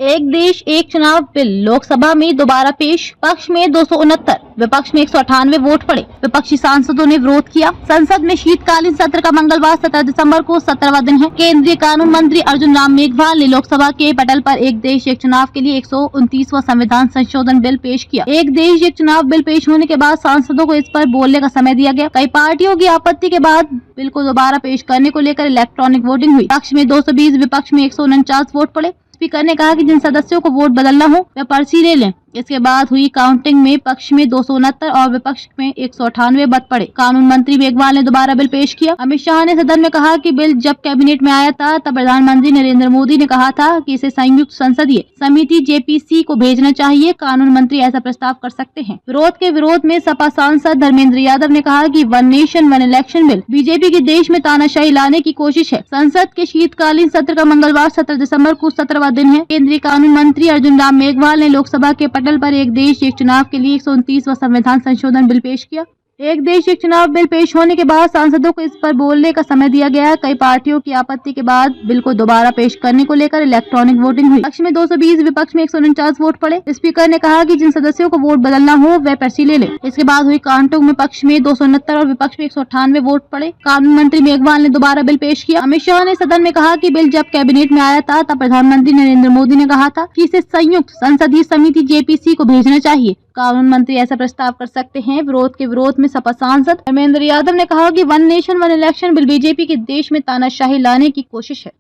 एक देश एक चुनाव बिल लोकसभा में दोबारा पेश। पक्ष में 269, विपक्ष में 198 वोट पड़े। विपक्षी सांसदों ने विरोध किया। संसद में शीतकालीन सत्र का मंगलवार 17 दिसंबर को 17वां दिन है। केंद्रीय कानून मंत्री अर्जुन राम मेघवाल ने लोकसभा के पटल पर एक देश एक चुनाव के लिए 129वां संविधान संशोधन बिल पेश किया। एक देश एक चुनाव बिल पेश होने के बाद सांसदों को इस पर बोलने का समय दिया गया। कई पार्टियों की आपत्ति के बाद बिल को दोबारा पेश करने को लेकर इलेक्ट्रॉनिक वोटिंग हुई। पक्ष में 220, विपक्ष में 149 वोट पड़े। स्पीकर ने कहा कि जिन सदस्यों को वोट बदलना हो वे पर्ची ले लें। इसके बाद हुई काउंटिंग में पक्ष में 269 और विपक्ष में 198 मत पड़े। कानून मंत्री मेघवाल ने दोबारा बिल पेश किया। अमित शाह ने सदन में कहा कि बिल जब कैबिनेट में आया था तब प्रधानमंत्री नरेंद्र मोदी ने कहा था कि इसे संयुक्त संसदीय समिति जेपीसी को भेजना चाहिए। कानून मंत्री ऐसा प्रस्ताव कर सकते हैं। विरोध के विरोध में सपा सांसद धर्मेंद्र यादव ने कहा कि one nation one election bill BJP की देश में तानाशाही लाने की कोशिश है। संसद के शीतकालीन सत्र का मंगलवार 17 दिसंबर को 17वां दिन है। केंद्रीय कानून मंत्री अर्जुन राम मेघवाल ने लोकसभा के पटल पर एक देश एक चुनाव के लिए 129वां संविधान संशोधन बिल पेश किया। एक देश एक चुनाव बिल पेश होने के बाद सांसदों को इस पर बोलने का समय दिया गया। कई पार्टियों की आपत्ति के बाद बिल को दोबारा पेश करने को लेकर इलेक्ट्रॉनिक वोटिंग हुई। पक्ष में 220, विपक्ष में 149 वोट पड़े। स्पीकर ने कहा कि जिन सदस्यों को वोट बदलना हो वे पर्ची ले लें। इसके बाद हुई काउंटिंग में पक्ष में 269 और विपक्ष में 198 वोट पड़े। कानून मंत्री मेघवाल ने दोबारा बिल पेश किया। अमित शाह ने सदन में कहा कि बिल जब कैबिनेट में आया था तब प्रधानमंत्री नरेंद्र मोदी ने कहा था कि इसे संयुक्त संसदीय समिति जेपीसी को भेजना चाहिए। कानून मंत्री ऐसा प्रस्ताव कर सकते हैं। विरोध के विरोध में सपा सांसद धर्मेंद्र यादव ने कहा कि one nation one election bill BJP के देश में तानाशाही लाने की कोशिश है।